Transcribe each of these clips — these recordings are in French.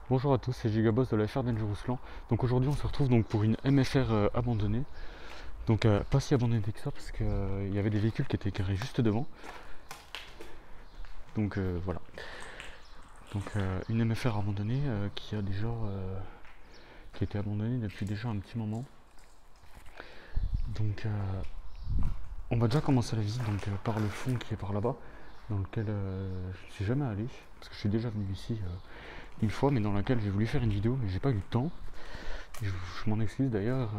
Bonjour à tous, c'est Gigaboss de la FR Dangerouslan. Donc aujourd'hui on se retrouve donc pour une MFR abandonnée. Donc pas si abandonnée que ça parce qu'il y avait des véhicules qui étaient garés juste devant. Donc voilà. Donc une MFR abandonnée qui a déjà qui a été abandonnée depuis déjà un petit moment. Donc on va déjà commencer la visite donc, par le fond qui est par là-bas, dans lequel je ne suis jamais allé, parce que je suis déjà venu ici une fois, mais dans laquelle j'ai voulu faire une vidéo, mais j'ai pas eu le temps. Je m'en excuse d'ailleurs,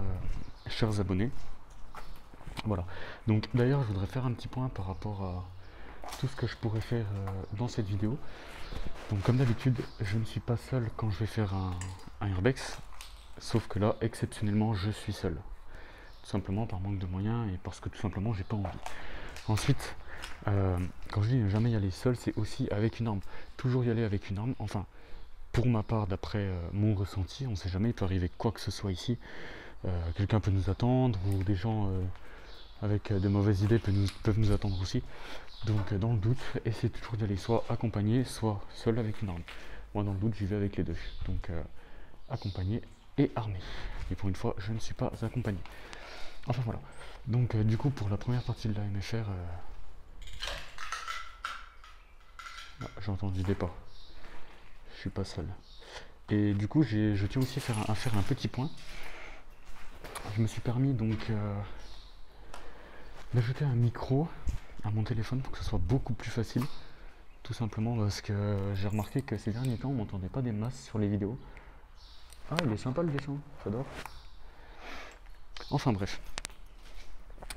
chers abonnés. Voilà. Donc d'ailleurs, je voudrais faire un petit point par rapport à tout ce que je pourrais faire dans cette vidéo. Donc comme d'habitude, je ne suis pas seul quand je vais faire un Urbex, sauf que là, exceptionnellement, je suis seul. Tout simplement par manque de moyens et parce que tout simplement, j'ai pas envie. Ensuite, quand je dis ne jamais y aller seul, c'est aussi avec une arme. Toujours y aller avec une arme. Enfin, pour ma part, d'après mon ressenti, on ne sait jamais, il peut arriver quoi que ce soit ici. Quelqu'un peut nous attendre ou des gens avec de mauvaises idées peuvent nous attendre aussi. Donc dans le doute, essayez toujours d'y aller soit accompagné, soit seul avec une arme. Moi dans le doute, j'y vais avec les deux. Donc accompagné et armé. Et pour une fois, je ne suis pas accompagné. Enfin voilà. Donc du coup, pour la première partie de la MFR, j'ai entendu des pas. Je suis pas seul. Et du coup, je tiens aussi à faire un petit point. Je me suis permis donc d'ajouter un micro à mon téléphone pour que ce soit beaucoup plus facile. Tout simplement parce que j'ai remarqué que ces derniers temps, on m'entendait pas des masses sur les vidéos. Ah, il est sympa le dessin, j'adore. Enfin bref.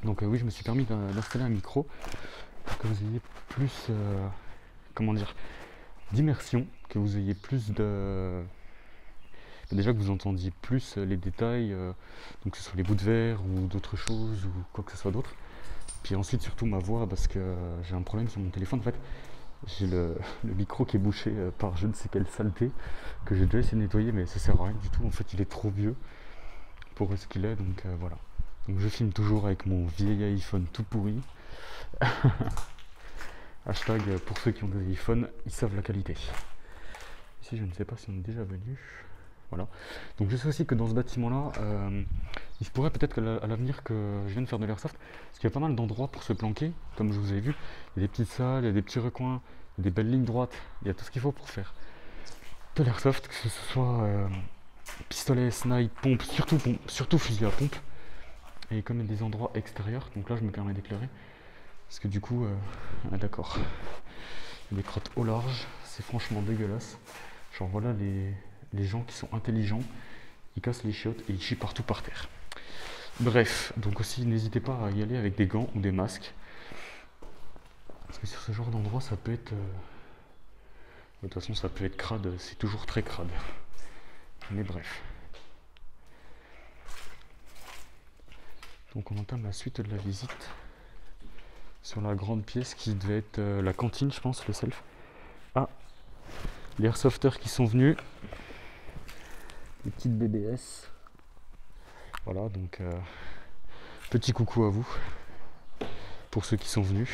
Donc oui, je me suis permis d'installer un micro pour que vous ayez plus, comment dire, d'immersion, que vous ayez plus de... Déjà que vous entendiez plus les détails, donc que ce soit les bouts de verre ou d'autres choses ou quoi que ce soit d'autre. Puis ensuite surtout ma voix parce que j'ai un problème sur mon téléphone en fait. J'ai le micro qui est bouché par je ne sais quelle saleté que j'ai déjà essayé de nettoyer mais ça sert à rien du tout. En fait il est trop vieux pour ce qu'il est donc voilà. Donc je filme toujours avec mon vieil iPhone tout pourri. Hashtag pour ceux qui ont des iPhones, ils savent la qualité. Ici je ne sais pas si on est déjà venu. Voilà. Donc je sais aussi que dans ce bâtiment-là, il se pourrait peut-être à l'avenir que je vienne faire de l'airsoft, parce qu'il y a pas mal d'endroits pour se planquer, comme je vous ai vu. Il y a des petites salles, il y a des petits recoins, il y a des belles lignes droites, il y a tout ce qu'il faut pour faire de l'airsoft, que ce soit pistolet, snipe, surtout fusil à pompe. Et comme il y a des endroits extérieurs, donc là je me permets d'éclairer, parce que du coup, d'accord, il y a des crottes au large, c'est franchement dégueulasse. Genre voilà les gens qui sont intelligents, ils cassent les chiottes et ils chient partout par terre. Bref, donc aussi n'hésitez pas à y aller avec des gants ou des masques. Parce que sur ce genre d'endroit, ça peut être... de toute façon, ça peut être crade, c'est toujours très crade. Mais bref. Donc on entame la suite de la visite sur la grande pièce qui devait être la cantine, je pense, le self. Ah, les airsofters qui sont venus. Les petites BBS. Voilà, donc petit coucou à vous, pour ceux qui sont venus.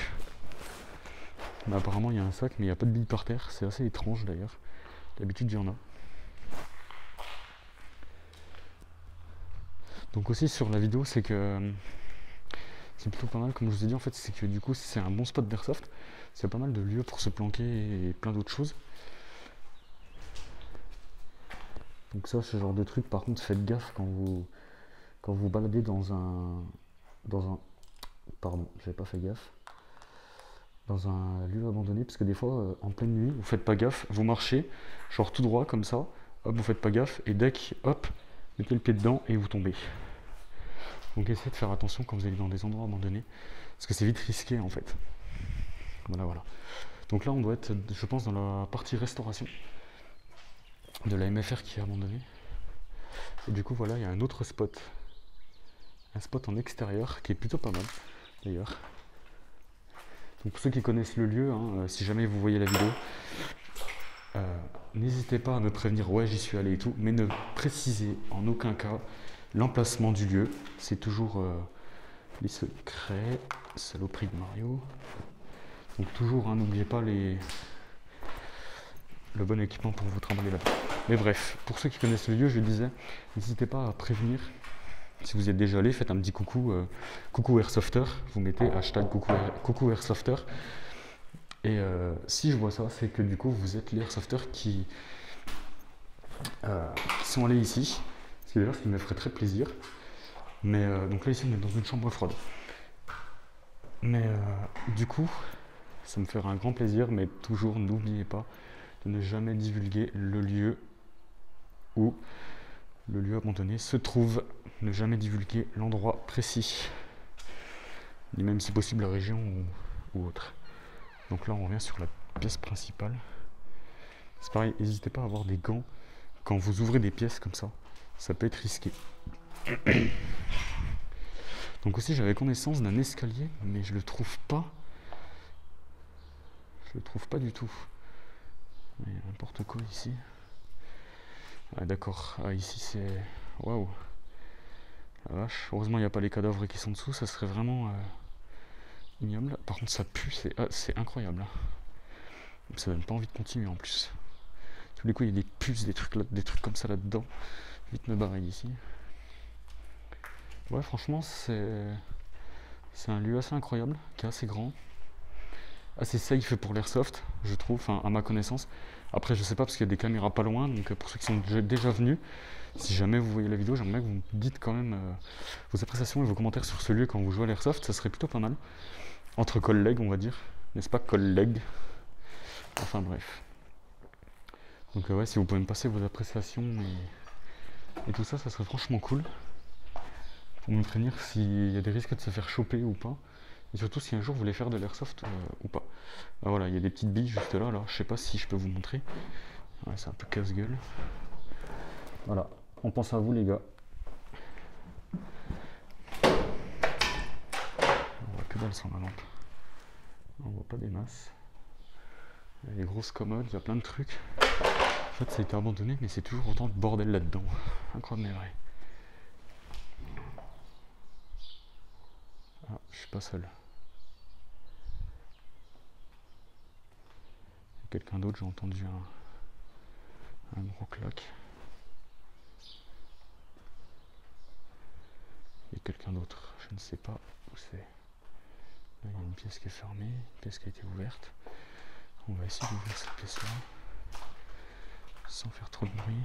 Mais apparemment il y a un sac mais il n'y a pas de billes par terre, c'est assez étrange d'ailleurs. D'habitude il y en a. Donc aussi sur la vidéo c'est que c'est plutôt pas mal comme je vous ai dit en fait, c'est que du coup c'est un bon spot d'airsoft. C'est pas mal de lieux pour se planquer et plein d'autres choses. Donc ça ce genre de truc par contre faites gaffe quand vous baladez dans un pardon j'avais pas fait gaffe, dans un lieu abandonné, parce que des fois, en pleine nuit, vous faites pas gaffe, vous marchez, genre tout droit comme ça, hop, vous faites pas gaffe, et dès que, hop, mettez le pied dedans et vous tombez. Donc essayez de faire attention quand vous allez dans des endroits abandonnés, parce que c'est vite risqué en fait. Voilà, voilà. Donc là, on doit être, je pense, dans la partie restauration de la MFR qui est abandonnée. Et du coup, voilà, il y a un autre spot. Un spot en extérieur qui est plutôt pas mal, d'ailleurs. Donc pour ceux qui connaissent le lieu, hein, si jamais vous voyez la vidéo, n'hésitez pas à me prévenir, ouais j'y suis allé et tout, mais ne précisez en aucun cas l'emplacement du lieu. C'est toujours les secrets, saloperie de Mario. Donc toujours, hein, n'oubliez pas le bon équipement pour vous trimballer là-bas. Mais bref, pour ceux qui connaissent le lieu, je disais, n'hésitez pas à prévenir. Si vous y êtes déjà allé, faites un petit coucou, coucou Airsofter, vous mettez hashtag coucou Airsofter. Et si je vois ça, c'est que du coup vous êtes les Airsofters qui sont allés ici. Ce qui me ferait très plaisir. Mais donc là ici on est dans une chambre froide. Mais du coup, ça me ferait un grand plaisir, mais toujours n'oubliez pas de ne jamais divulguer le lieu où le lieu abandonné se trouve. Ne jamais divulguer l'endroit précis, ni même si possible la région ou autre. Donc là on revient sur la pièce principale. C'est pareil, n'hésitez pas à avoir des gants quand vous ouvrez des pièces comme ça peut être risqué. Donc aussi j'avais connaissance d'un escalier, mais je le trouve pas. Je le trouve pas du tout. Il y a n'importe quoi ici. Ah d'accord, ah ici c'est... Waouh. La vache, heureusement il n'y a pas les cadavres qui sont dessous, ça serait vraiment ignoble. Par contre ça pue, c'est incroyable. Ça donne pas envie de continuer en plus. Tous les coups il y a des puces, des trucs comme ça là-dedans. Vite me barrer d'ici. Ouais franchement c'est un lieu assez incroyable, qui est assez grand. Assez safe pour l'airsoft, je trouve, enfin à ma connaissance. Après je sais pas parce qu'il y a des caméras pas loin, donc pour ceux qui sont déjà venus, si jamais vous voyez la vidéo, j'aimerais que vous me dites quand même vos appréciations et vos commentaires sur ce lieu quand vous jouez à l'airsoft, ça serait plutôt pas mal. Entre collègues on va dire, n'est-ce pas collègues? Enfin bref. Donc ouais, si vous pouvez me passer vos appréciations et tout ça, ça serait franchement cool. Pour me prévenir s'il y a des risques de se faire choper ou pas. Et surtout si un jour vous voulez faire de l'airsoft ou pas. Ah, voilà, il y a des petites billes juste là, je sais pas si je peux vous montrer. Ouais, c'est un peu casse-gueule. Voilà, on pense à vous les gars. On voit que dalle sans la lampe. On voit pas des masses. Il y a des grosses commodes, il y a plein de trucs. En fait ça a été abandonné mais c'est toujours autant de bordel là-dedans. Incroyable mais vrai. Ah, je suis pas seul. Quelqu'un d'autre, j'ai entendu un gros clac. Il y a quelqu'un d'autre, je ne sais pas où c'est. Là, il y a une pièce qui est fermée, une pièce qui a été ouverte. On va essayer d'ouvrir cette pièce-là, sans faire trop de bruit.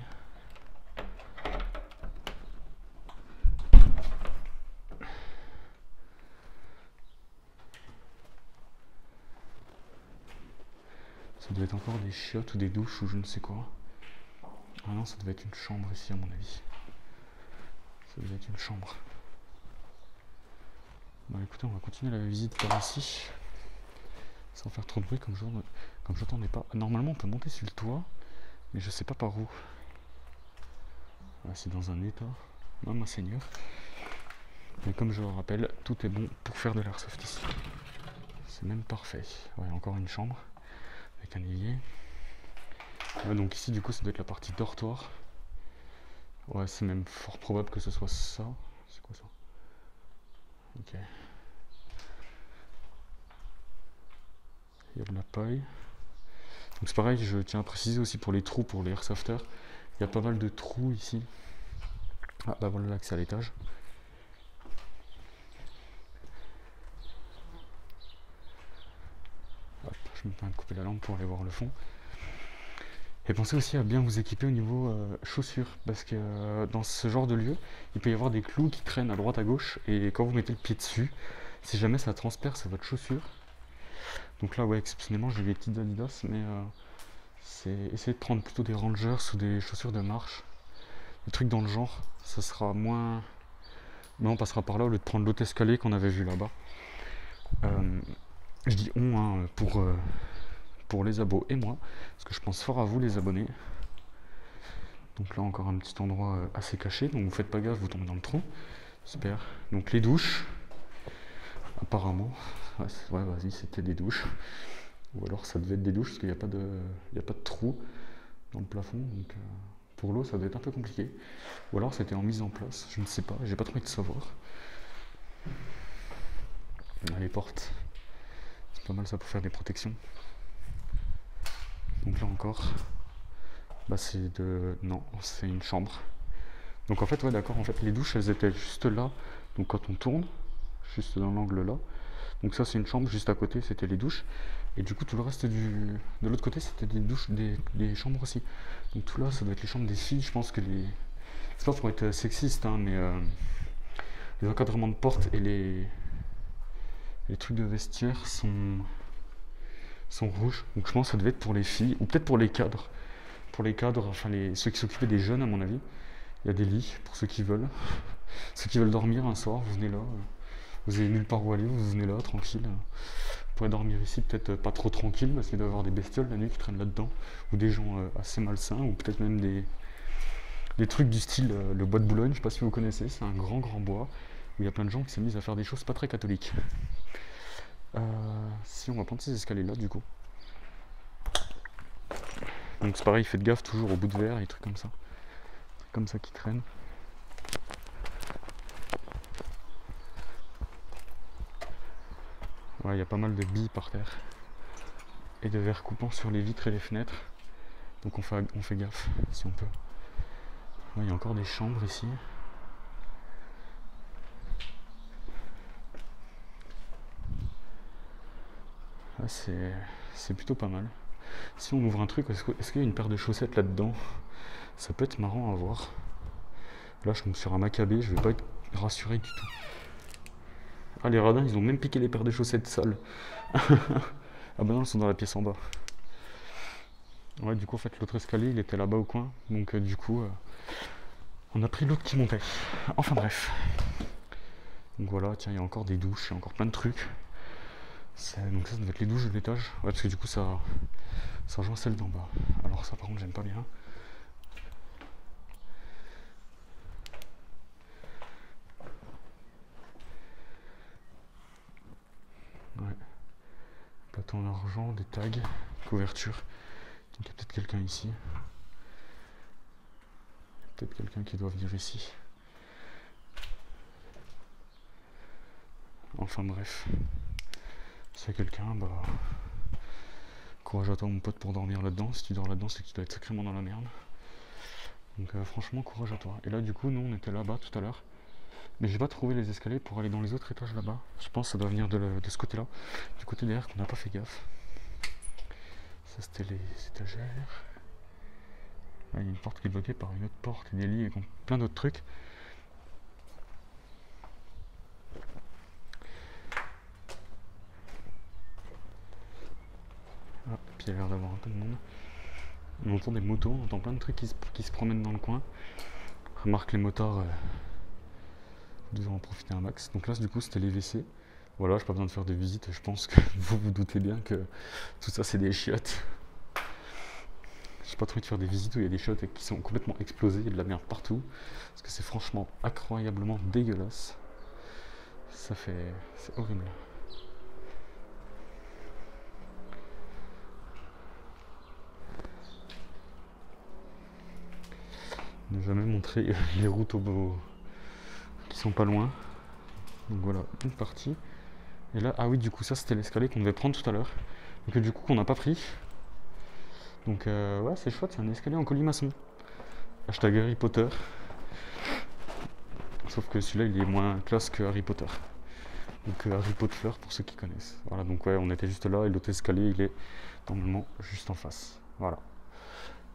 Ça devait être encore des chiottes ou des douches ou je ne sais quoi. Ah non, ça devait être une chambre ici à mon avis. Ça devait être une chambre. Bon écoutez, on va continuer la visite par ici. Sans faire trop de bruit comme j'entendais pas. Normalement on peut monter sur le toit, mais je sais pas par où. Ah, c'est dans un état, non ma seigneur. Mais comme je le rappelle, tout est bon pour faire de l'airsoft ici. C'est même parfait. Ouais, encore une chambre avec un évier. Ouais, donc ici du coup ça doit être la partie dortoir. Ouais, c'est même fort probable que ce soit ça. C'est quoi ça? Ok. Il y a de la paille. Donc c'est pareil, je tiens à préciser aussi pour les trous, pour les airsofters. Il y a pas mal de trous ici. Ah bah voilà l'accès à l'étage. Hop, je me permets de couper la lampe pour aller voir le fond. Et pensez aussi à bien vous équiper au niveau chaussures, parce que dans ce genre de lieu, il peut y avoir des clous qui traînent à droite à gauche, et quand vous mettez le pied dessus, si jamais ça transperce votre chaussure. Donc là, ouais, exceptionnellement, j'ai des petites Adidas, mais c'est essayer de prendre plutôt des Rangers ou des chaussures de marche, des trucs dans le genre, ça sera moins... Mais on passera par là au lieu de prendre l'autre escalier qu'on avait vu là-bas. Je dis on hein, pour les abos et moi, parce que je pense fort à vous les abonnés. Donc là encore un petit endroit assez caché, donc vous faites pas gaffe, vous tombez dans le trou. Super. Donc les douches, apparemment, ouais vas-y c'était des douches. Ou alors ça devait être des douches parce qu'il n'y a pas de trou dans le plafond, donc pour l'eau ça devait être un peu compliqué. Ou alors c'était en mise en place, je ne sais pas, j'ai pas trop envie de savoir. Les portes, c'est pas mal ça pour faire des protections. Donc là encore, Bah c'est de... Non, c'est une chambre. Donc en fait, ouais d'accord, en fait les douches elles étaient juste là. Donc quand on tourne, juste dans l'angle là. Donc ça c'est une chambre, juste à côté c'était les douches. Et du coup tout le reste de l'autre côté c'était des douches, des chambres aussi. Donc tout là ça doit être les chambres des filles, je pense que les... C'est pas pour être sexiste hein, mais les encadrements de porte et les trucs de vestiaire sont rouges. Donc je pense que ça devait être pour les filles, ou peut-être pour les cadres. Pour les cadres, enfin ceux qui s'occupaient des jeunes à mon avis. Il y a des lits pour ceux qui veulent. Ceux qui veulent dormir un soir, vous venez là. Vous avez nulle part où aller, vous venez là, tranquille. Vous pourrez dormir ici, peut-être pas trop tranquille, parce qu'il doit y avoir des bestioles la nuit qui traînent là-dedans. Ou des gens assez malsains, ou peut-être même des trucs du style le bois de Boulogne, je sais pas si vous connaissez, c'est un grand bois, où il y a plein de gens qui s'amusent à faire des choses pas très catholiques. Si on va prendre ces escaliers là du coup. Donc c'est pareil, faites gaffe toujours au bout de verre et des trucs comme ça. Comme ça qui traînent. Ouais, il y a pas mal de billes par terre. Et de verres coupants sur les vitres et les fenêtres. Donc on fait gaffe si on peut. Ouais, il y a encore des chambres ici. Ah, c'est plutôt pas mal. Si on ouvre un truc, est-ce qu'il y a une paire de chaussettes là-dedans? Ça peut être marrant à voir. Là, je tombe sur un macabé, je vais pas être rassuré du tout. Ah, les radins, ils ont même piqué les paires de chaussettes sales. Ah bah non, elles sont dans la pièce en bas. Ouais, du coup, en fait, l'autre escalier, il était là-bas au coin. Donc, du coup, on a pris l'autre qui montait. Enfin, bref. Donc voilà, tiens, il y a encore des douches, il y a encore plein de trucs. Donc ça devait être les douches de l'étage. Ouais, parce que du coup, ça rejoint celle d'en bas. Alors ça, par contre, j'aime pas bien. Ouais. Plateau en argent, des tags, couverture. Donc il y a peut-être quelqu'un ici. Peut-être quelqu'un qui doit venir ici. Enfin bref. S'il y a quelqu'un, bah... Courage à toi mon pote pour dormir là-dedans. Si tu dors là-dedans, c'est que tu dois être sacrément dans la merde. Donc franchement, courage à toi. Et là, du coup, nous, on était là-bas tout à l'heure. Mais j'ai pas trouvé les escaliers pour aller dans les autres étages là-bas. Je pense que ça doit venir de ce côté-là. Du côté derrière qu'on n'a pas fait gaffe. Ça, c'était les étagères. Là, il y a une porte qui est bloquée par une autre porte et des lits et plein d'autres trucs. Ah, puis il y a l'air d'avoir un peu de monde. On entend des motos, on entend plein de trucs qui se promènent dans le coin. Remarque les motards devaient en profiter un max. Donc là, du coup, c'était les WC. Voilà, j'ai pas besoin de faire de visite. Je pense que vous vous doutez bien que tout ça, c'est des chiottes. J'ai pas trop envie de faire des visites où il y a des chiottes qui sont complètement explosées, il y a de la merde partout. Parce que c'est franchement incroyablement dégueulasse. C'est horrible. Ne jamais montrer les routes qui sont pas loin. Donc voilà, une partie. Et là, ah oui, du coup, ça c'était l'escalier qu'on devait prendre tout à l'heure. Donc du coup, qu'on n'a pas pris. Donc ouais, c'est chouette, c'est un escalier en colimaçon. Hashtag Harry Potter. Sauf que celui-là, il est moins classe que Harry Potter. Donc Harry Potter pour ceux qui connaissent. Voilà, donc ouais, on était juste là et l'autre escalier, il est normalement juste en face. Voilà.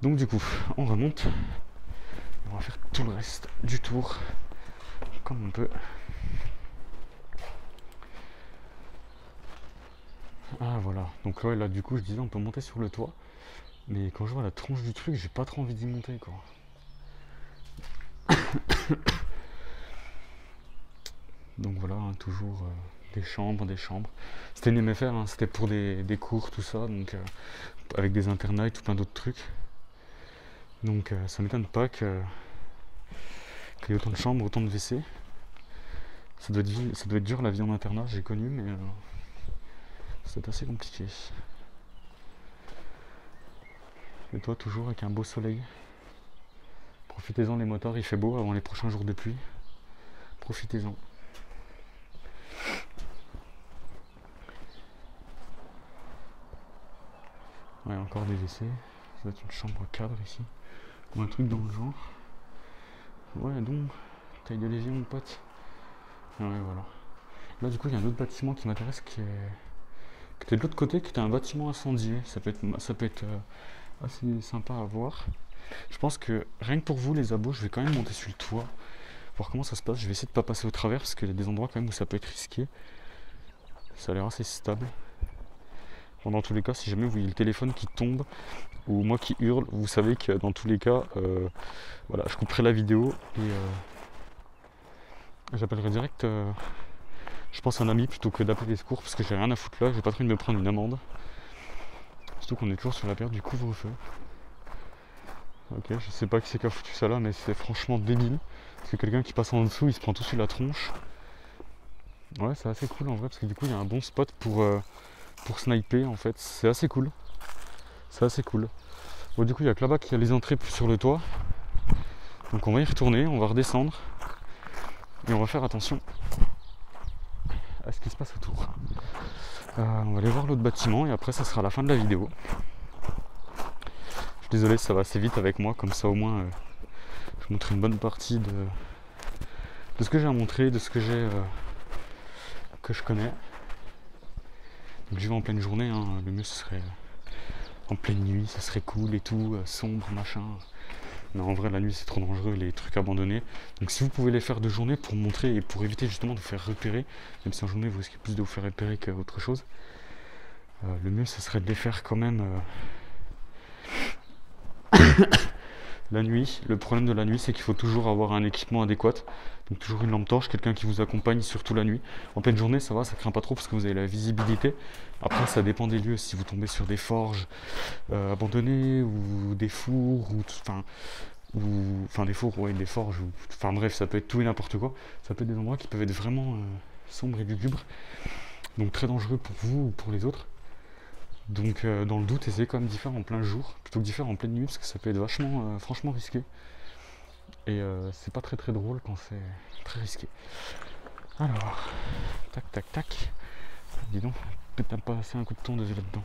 Donc du coup, on remonte. On va faire tout le reste du tour comme on peut. Ah voilà, donc ouais, là du coup je disais on peut monter sur le toit, mais quand je vois la tronche du truc, j'ai pas trop envie d'y monter quoi. Donc voilà, hein, toujours des chambres. C'était une MFR, hein, c'était pour des cours, tout ça, donc avec des internats et tout plein d'autres trucs. Donc ça m'étonne pas qu'il y ait autant de chambres, autant de WC. Ça doit être dur la vie en internat, j'ai connu, mais c'est assez compliqué. Et toi, toujours avec un beau soleil. Profitez-en les motards, il fait beau avant les prochains jours de pluie. Profitez-en. Ouais, encore des WC. doit être une chambre cadre ici. Ou un truc dans le genre. Ouais, donc, taille de lévier, mon pote. Ouais, voilà. Là, du coup, il y a un autre bâtiment qui m'intéresse qui était de l'autre côté, qui était un bâtiment incendié. Ça peut être assez sympa à voir. Je pense que rien que pour vous, les abos, je vais quand même monter sur le toit, voir comment ça se passe. Je vais essayer de pas passer au travers parce qu'il y a des endroits quand même où ça peut être risqué. Ça a l'air assez stable. Bon, dans tous les cas, si jamais vous voyez le téléphone qui tombe ou moi qui hurle, vous savez que dans tous les cas, voilà, je couperai la vidéo et j'appellerai direct, je pense, un ami plutôt que d'appeler les secours parce que j'ai rien à foutre là. J'ai pas trop envie de me prendre une amende. Surtout qu'on est toujours sur la période du couvre-feu. Ok, je sais pas qui c'est qui a foutu ça là, mais c'est franchement débile. Parce que quelqu'un qui passe en dessous, il se prend tout sur la tronche. Ouais, c'est assez cool en vrai, parce que du coup, il y a un bon spot pour sniper en fait. C'est assez cool. C'est assez cool. Bon, du coup, il y a que là-bas qu'il y a les entrées sur le toit. Donc, on va y retourner, on va redescendre. Et on va faire attention à ce qui se passe autour. On va aller voir l'autre bâtiment et après, ça sera la fin de la vidéo. Je suis désolé, ça va assez vite avec moi, comme ça au moins, je vous montre une bonne partie de ce que j'ai à montrer, de ce que j'ai que je connais. Donc je vais en pleine journée, hein. Le mieux ce serait en pleine nuit, ça serait cool et tout, sombre, machin. Non, en vrai la nuit c'est trop dangereux, les trucs abandonnés. Donc si vous pouvez les faire de journée pour montrer et pour éviter justement de vous faire repérer, même si en journée vous risquez plus de vous faire repérer qu'autre chose, le mieux ce serait de les faire quand même la nuit. Le problème de la nuit c'est qu'il faut toujours avoir un équipement adéquat. Donc toujours une lampe torche, quelqu'un qui vous accompagne surtout la nuit. En pleine journée ça va, ça craint pas trop parce que vous avez la visibilité. Après ça dépend des lieux, si vous tombez sur des forges abandonnées ou des fours ou des fours, ouais, des forges, enfin bref, ça peut être tout et n'importe quoi. Ça peut être des endroits qui peuvent être vraiment sombres et lugubres. Donc très dangereux pour vous ou pour les autres. Donc dans le doute, essayez quand même d'y faire en plein jour, plutôt que d'y faire en pleine nuit, parce que ça peut être vachement, franchement risqué. Et c'est pas très très drôle quand c'est très risqué. Alors, tac tac tac. Dis donc, peut-être pas passer un coup de tondeuse là-dedans.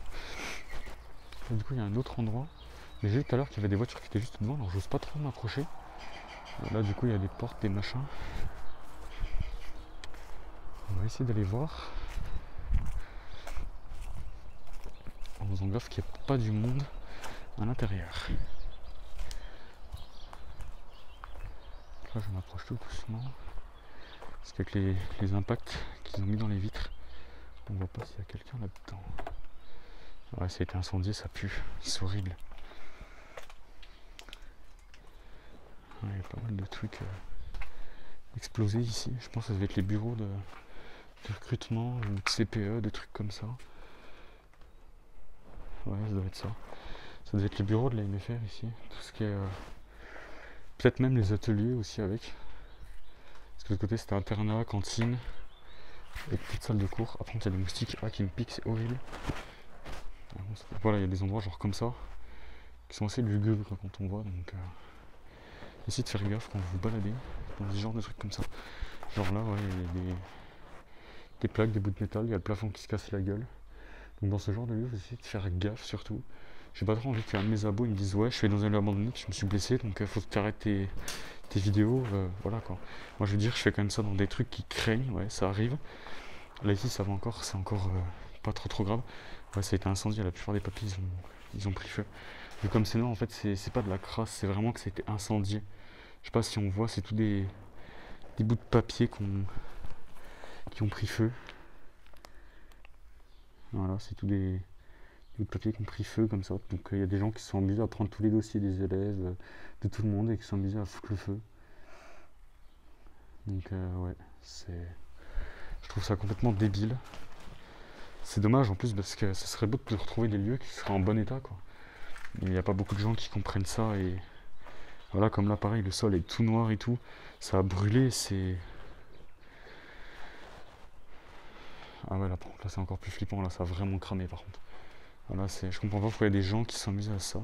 Du coup, il y a un autre endroit. Mais j'ai vu tout à l'heure qu'il y avait des voitures qui étaient juste devant, alors j'ose pas trop m'approcher. Là, du coup, il y a des portes, des machins. On va essayer d'aller voir. En faisant gaffe qu'il n'y a pas du monde à l'intérieur. Là, je m'approche tout doucement. Parce qu'avec les impacts qu'ils ont mis dans les vitres, on voit pas s'il y a quelqu'un là-dedans. Ouais, ça a été incendié, ça pue. C'est horrible. Ouais, il y a pas mal de trucs explosés ici. Je pense que ça devait être les bureaux de recrutement ou de CPE, des trucs comme ça. Ouais, ça doit être ça. Ça devait être les bureaux de la MFR ici. Tout ce qui est. Peut-être même les ateliers aussi avec. Parce que de l'autre côté c'était internat, cantine et petite salle de cours. Après il y a des moustiques qui me piquent, c'est horrible. Voilà, il y a des endroits genre comme ça qui sont assez lugubres quand on voit. Donc essayez de faire gaffe quand vous vous baladez dans ce genre de trucs comme ça. Genre là, ouais, il y a des plaques, des bouts de métal, il y a le plafond qui se casse la gueule. Donc dans ce genre de lieu, vous essayez de faire gaffe surtout. J'ai pas trop envie qu'un de mes abos ils me disent ouais, je suis dans un lieu abandonné, je me suis blessé, donc faut que tu arrêtes tes vidéos, voilà quoi. Moi je veux dire, je fais quand même ça dans des trucs qui craignent, ouais, ça arrive. Là ici ça va encore, c'est encore pas trop grave. Ouais, ça a été incendié, la plupart des papiers ils ont pris feu. Vu comme c'est noir en fait, c'est pas de la crasse, c'est vraiment que ça a été incendié. Je sais pas si on voit, c'est tout des bouts de papier qui ont pris feu. Voilà, c'est tout des bouts de papier qui ont pris feu comme ça. Donc il y a des gens qui se sont amusés à prendre tous les dossiers des élèves, de tout le monde et qui se sont amusés à foutre le feu. Donc ouais, je trouve ça complètement débile. C'est dommage en plus parce que ce serait beau de retrouver des lieux qui seraient en bon état quoi. Il n'y a pas beaucoup de gens qui comprennent ça et voilà, comme là pareil, le sol est tout noir et tout, ça a brûlé, c'est... Ah ouais, là par contre, là c'est encore plus flippant, là ça a vraiment cramé par contre. Voilà, je comprends pas pourquoi il y a des gens qui s'amusent à ça.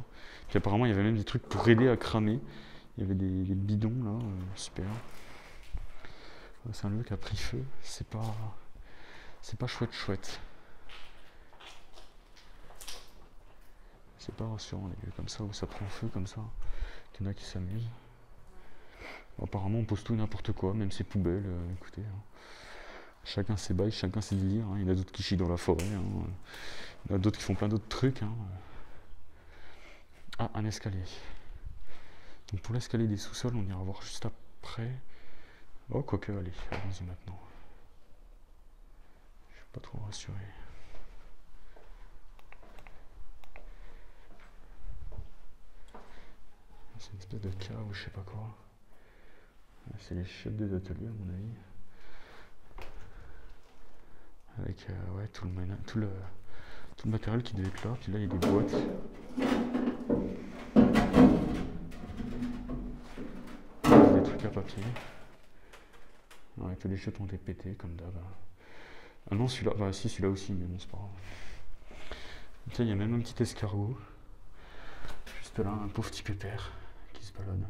Puis apparemment il y avait même des trucs pour aider à cramer. Il y avait des bidons là, super. C'est un lieu qui a pris feu, c'est pas chouette. C'est pas rassurant les lieux comme ça où ça prend feu comme ça. Il y en a qui s'amusent. Apparemment on pose tout et n'importe quoi, même ses poubelles, écoutez. Hein. Chacun ses bails, chacun ses délires. Hein. Il y en a d'autres qui chient dans la forêt. Hein. Il y en a d'autres qui font plein d'autres trucs. Hein. Ah, un escalier. Donc pour l'escalier des sous-sols, on ira voir juste après. Oh, quoique, allez, allons-y maintenant. Je suis pas trop rassuré. C'est une espèce de cave ou je sais pas quoi. C'est les chefs des ateliers à mon avis. Avec ouais, tout le matériel qui devait être là. Puis là il y a des boîtes. Des trucs à papier. Ouais, tous les chutes ont été pétés comme d'hab. Ah non, celui-là, bah si, celui-là aussi, mais bon, c'est pas grave. Tiens, il y a même un petit escargot. Juste là, un pauvre petit pépère qui se balade.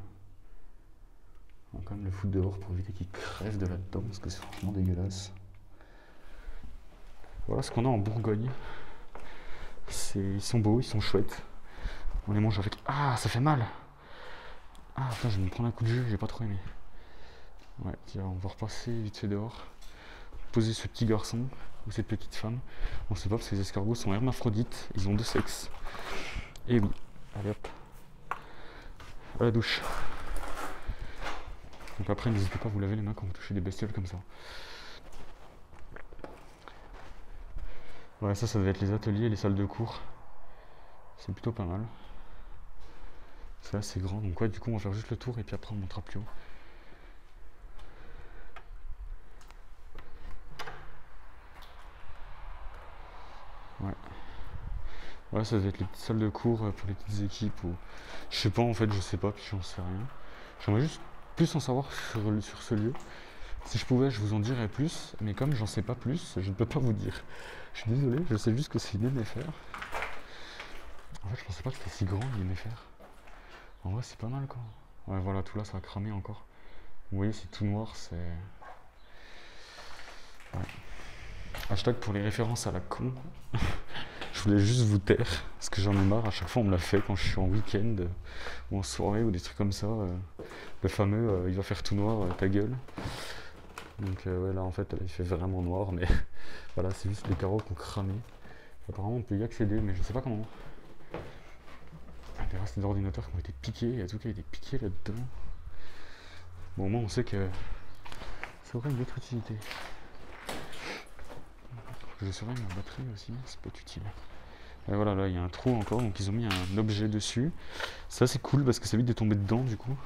On va quand même le foutre dehors pour éviter qu'il crève de là-dedans, parce que c'est franchement dégueulasse. Voilà ce qu'on a en Bourgogne. Ils sont beaux, ils sont chouettes. On les mange avec... Ah, ça fait mal! Ah, putain, je vais me prendre un coup de jus, j'ai pas trop aimé. Ouais, tiens, on va repasser vite fait dehors. Poser ce petit garçon ou cette petite femme. On sait pas parce que les escargots sont hermaphrodites, ils ont deux sexes. Et oui, allez hop. À la douche. Donc après, n'hésitez pas à vous laver les mains quand vous touchez des bestioles comme ça. Voilà, ça devait être les ateliers et les salles de cours. C'est plutôt pas mal. C'est assez grand, donc ouais, du coup on va faire juste le tour et puis après on montera plus haut. Ouais. Voilà, ça devait être les petites salles de cours pour les petites équipes ou... Je sais pas en fait, je sais pas, puis j'en sais rien. J'aimerais juste plus en savoir sur ce lieu. Si je pouvais, je vous en dirais plus, mais comme j'en sais pas plus, je ne peux pas vous dire. Je suis désolé, je sais juste que c'est une MFR. En fait, je pensais pas que c'était si grand une MFR. En vrai, c'est pas mal quoi. Ouais, voilà, tout là, ça a cramé encore. Vous voyez, c'est tout noir, c'est... Ouais. Hashtag pour les références à la con. Je voulais juste vous taire, parce que j'en ai marre, à chaque fois on me l'a fait quand je suis en week-end, ou en soirée, ou des trucs comme ça. Le fameux, il va faire tout noir, ta gueule. Donc ouais, là en fait, il fait vraiment noir, mais voilà, c'est juste les carreaux qui ont cramé. Apparemment on peut y accéder, mais je sais pas comment. Des restes d'ordinateurs qui ont été piqués, en tout cas il y a des piqués là-dedans. Bon, au moins on sait que ça aurait une autre utilité. Je surveille ma batterie aussi, ça peut être utile. Et voilà, là il y a un trou encore, donc ils ont mis un objet dessus. Ça c'est cool parce que ça évite de tomber dedans du coup.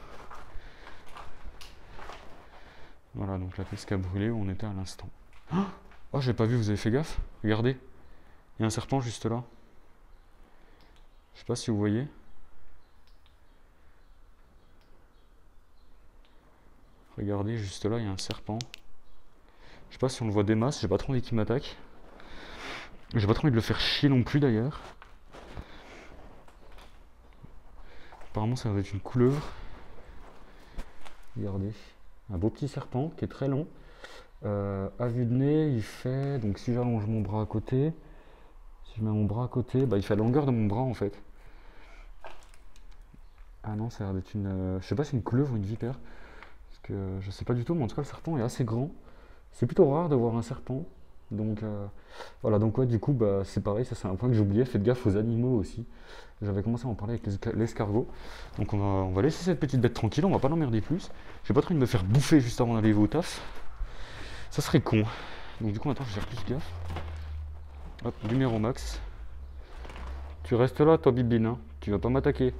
Voilà, donc la pièce qui a brûlé où on était à l'instant. Oh, j'ai pas vu, vous avez fait gaffe? Regardez, il y a un serpent juste là. Je sais pas si vous voyez. Regardez, juste là, il y a un serpent. Je sais pas si on le voit des masses, j'ai pas trop envie qu'il m'attaque. J'ai pas trop envie de le faire chier non plus d'ailleurs. Apparemment ça va être une couleuvre. Regardez. Un beau petit serpent qui est très long. À vue de nez, il fait... Donc si j'allonge mon bras à côté, si je mets mon bras à côté, bah, il fait la longueur de mon bras en fait. Ah non, ça a l'air d'être une... je sais pas si c'est une couleuvre ou une vipère. Parce que je sais pas du tout, mais en tout cas le serpent est assez grand. C'est plutôt rare de voir un serpent. Donc voilà, donc ouais, du coup bah, c'est pareil, ça c'est un point que j'ai oublié. Faites gaffe aux animaux aussi. J'avais commencé à en parler avec l'escargot. Donc on va laisser cette petite bête tranquille, on va pas l'emmerder plus. J'ai pas trop envie de me faire bouffer juste avant d'aller au taf. Ça serait con. Donc du coup maintenant je vais faire plus gaffe. Hop, lumière au max. Tu restes là toi bibine, hein. Tu vas pas m'attaquer.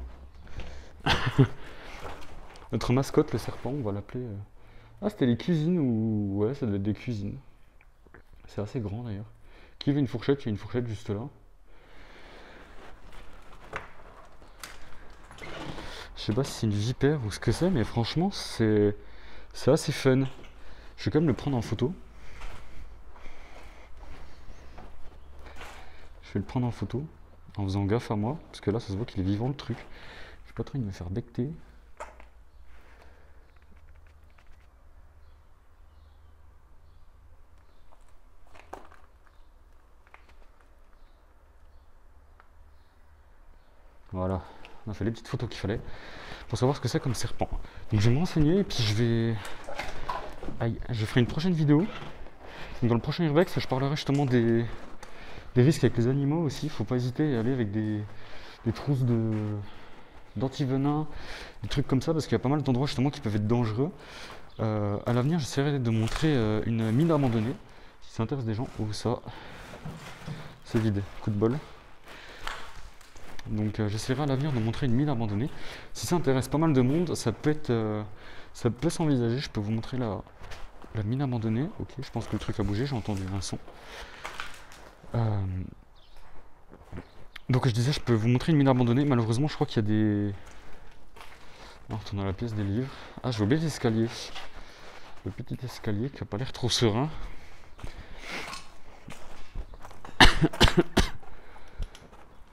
Notre mascotte, le serpent, on va l'appeler... Ah, c'était les cuisines ou... Ouais, ça devait être des cuisines. C'est assez grand d'ailleurs. Qui veut une fourchette? Il y a une fourchette juste là. Je sais pas si c'est une vipère ou ce que c'est, mais franchement, c'est assez fun. Je vais quand même le prendre en photo. Je vais le prendre en photo, en faisant gaffe à moi, parce que là, ça se voit qu'il est vivant le truc. Je pas trop envie de me faire becter. On a fait les petites photos qu'il fallait pour savoir ce que c'est comme serpent. Donc je vais me renseigner et puis je ferai une prochaine vidéo. Donc dans le prochain Urbex, je parlerai justement des risques avec les animaux aussi. Il ne faut pas hésiter à aller avec des trousses d'antivenin, des trucs comme ça, parce qu'il y a pas mal d'endroits justement qui peuvent être dangereux. À l'avenir, j'essaierai de montrer une mine abandonnée, si ça intéresse des gens. Oh, ça, c'est vide, coup de bol. Donc j'essaierai à l'avenir de montrer une mine abandonnée. Si ça intéresse pas mal de monde, ça peut s'envisager. Je peux vous montrer la mine abandonnée. Ok, je pense que le truc a bougé, j'ai entendu un son. Donc je disais, je peux vous montrer une mine abandonnée. Malheureusement, je crois qu'il y a des... On retourne à la pièce des livres. Ah, j'ai oublié l'escalier. Le petit escalier qui n'a pas l'air trop serein.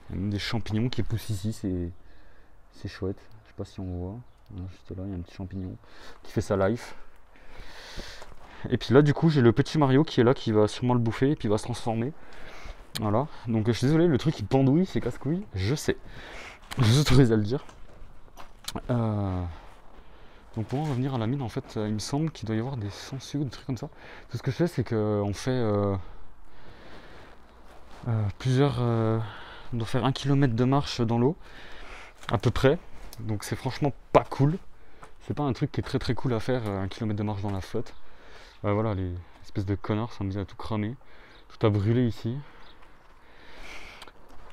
Il y a même des champignons qui poussent ici, c'est chouette. Je sais pas si on voit. Juste là, il y a un petit champignon qui fait sa life. Et puis là, du coup, j'ai le petit Mario qui est là, qui va sûrement le bouffer et puis il va se transformer. Voilà. Donc je suis désolé, le truc il pendouille, c'est casse-couille. Je sais. Je vous autorise à le dire. Donc pour en revenir à la mine, en fait, il me semble qu'il doit y avoir des sangsues ou des trucs comme ça. Tout ce que je fais, c'est qu'on fait on doit faire 1 km de marche dans l'eau, à peu près. Donc c'est franchement pas cool. C'est pas un truc qui est très très cool à faire, 1 km de marche dans la flotte. Voilà, les espèces de connards s'amusent à tout cramer. Tout a brûlé ici.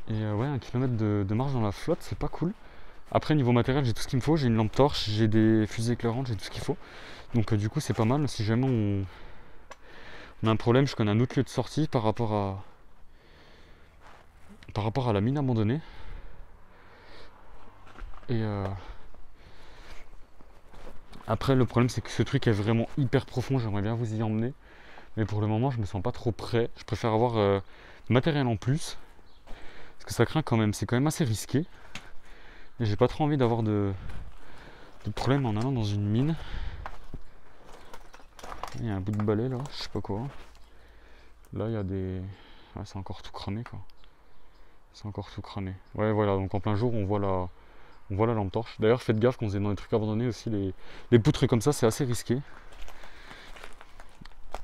Et ouais, 1 km de marche dans la flotte, c'est pas cool. Après, niveau matériel, j'ai tout ce qu'il me faut. J'ai une lampe torche, j'ai des fusées éclairantes, j'ai tout ce qu'il faut. Donc du coup, c'est pas mal. Si jamais on a un problème, je connais un autre lieu de sortie par rapport à la mine abandonnée. Et après, le problème, c'est que ce truc est vraiment hyper profond. J'aimerais bien vous y emmener. Mais pour le moment, je me sens pas trop prêt. Je préfère avoir du matériel en plus. Parce que ça craint quand même. C'est quand même assez risqué. Et j'ai pas trop envie d'avoir de problème en allant dans une mine. Il y a un bout de balai là, je sais pas quoi. Là, il y a des... Ouais, c'est encore tout cramé quoi. C'est encore tout cramé. Ouais, voilà, donc en plein jour, on voit la lampe torche. D'ailleurs, faites gaffe quand vous êtes dans des trucs abandonnés aussi, les poutres comme ça, c'est assez risqué.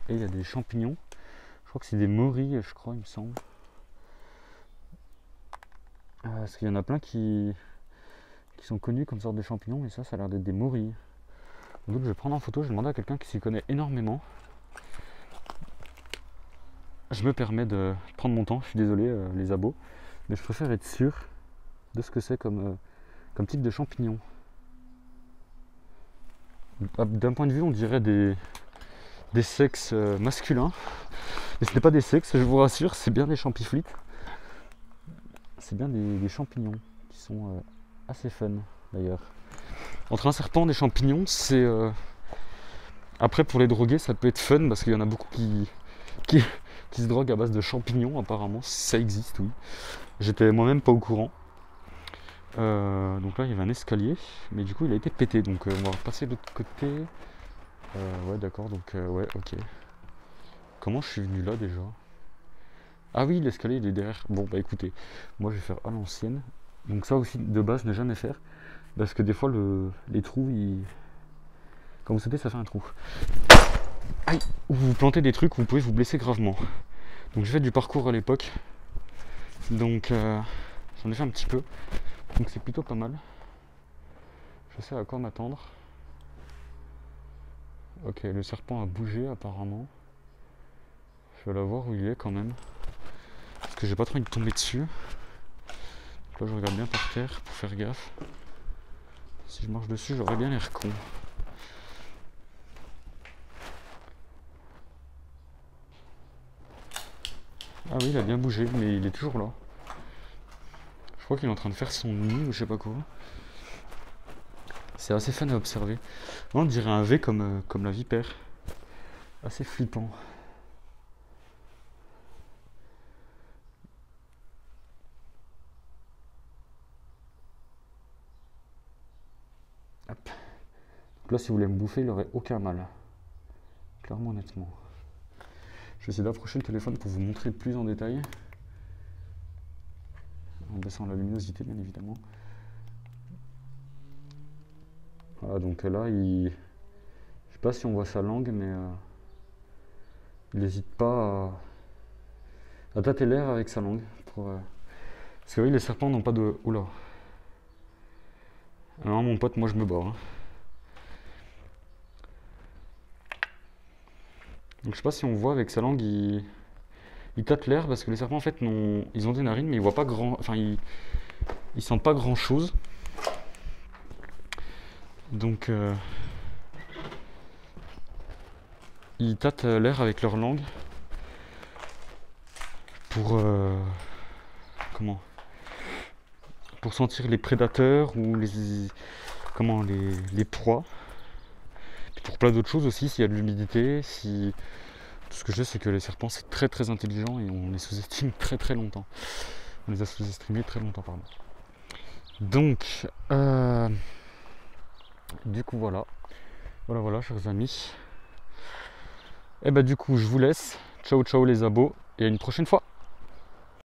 Et il y a des champignons. Je crois que c'est des morilles, je crois, il me semble. Parce qu'il y en a plein qui sont connus comme sorte de champignons, mais ça a l'air d'être des morilles. Donc je vais prendre en photo, je vais demander à quelqu'un qui s'y connaît énormément. Je me permets de prendre mon temps, je suis désolé les abos, mais je préfère être sûr de ce que c'est comme type de champignon. D'un point de vue, on dirait des sexes masculins, mais ce n'est pas des sexes, je vous rassure, c'est bien des champiflites. C'est bien des champignons qui sont assez fun d'ailleurs. Entre un serpent et des champignons, c'est... Après, pour les droguer, ça peut être fun parce qu'il y en a beaucoup qui se droguent à base de champignons, apparemment. Ça existe, oui. J'étais moi-même pas au courant. Donc là, il y avait un escalier, mais du coup, il a été pété. Donc, on va passer de l'autre côté. Ouais, d'accord. Donc, ouais, ok. Comment je suis venu là déjà? Ah oui, l'escalier, il est derrière. Bon, bah écoutez, moi, je vais faire à l'ancienne. Donc ça aussi, de base, ne jamais faire. Parce que des fois, les trous, quand vous sautez, ça fait un trou. Aïe! Vous plantez des trucs, vous pouvez vous blesser gravement. Donc j'ai fait du parcours à l'époque. Donc j'en ai fait un petit peu. Donc c'est plutôt pas mal. Je sais à quoi m'attendre. Ok, le serpent a bougé apparemment. Je vais la voir où il est quand même. Parce que j'ai pas trop envie de tomber dessus. Donc là je regarde bien par terre pour faire gaffe. Si je marche dessus, j'aurais bien l'air con. Ah oui, il a bien bougé, mais il est toujours là. Je crois qu'il est en train de faire son nid ou je sais pas quoi. C'est assez fun à observer. On dirait un V comme la vipère. Assez flippant. Hop. Donc là, si vous voulez me bouffer, il n'aurait aucun mal. Clairement, honnêtement. Je vais essayer d'approcher le téléphone pour vous montrer plus en détail. En baissant la luminosité, bien évidemment. Voilà, donc là, je sais pas si on voit sa langue, mais il n'hésite pas à tâter l'air avec sa langue. Parce que oui, les serpents n'ont pas de... Oula. Alors mon pote, moi je me bats. Hein. Donc je sais pas si on voit avec sa langue, il tâte l'air parce que les serpents en fait ils ont des narines mais ils voient pas grand, enfin ils sentent pas grand chose. Donc ils tâtent l'air avec leur langue pour pour sentir les prédateurs ou les proies. Puis pour plein d'autres choses aussi, s'il y a de l'humidité, tout ce que je sais c'est que les serpents c'est très très intelligent et on les sous-estime très très longtemps. On les a sous-estimés très longtemps pardon. Donc du coup voilà chers amis. Et bah du coup je vous laisse. Ciao ciao les abos et à une prochaine fois.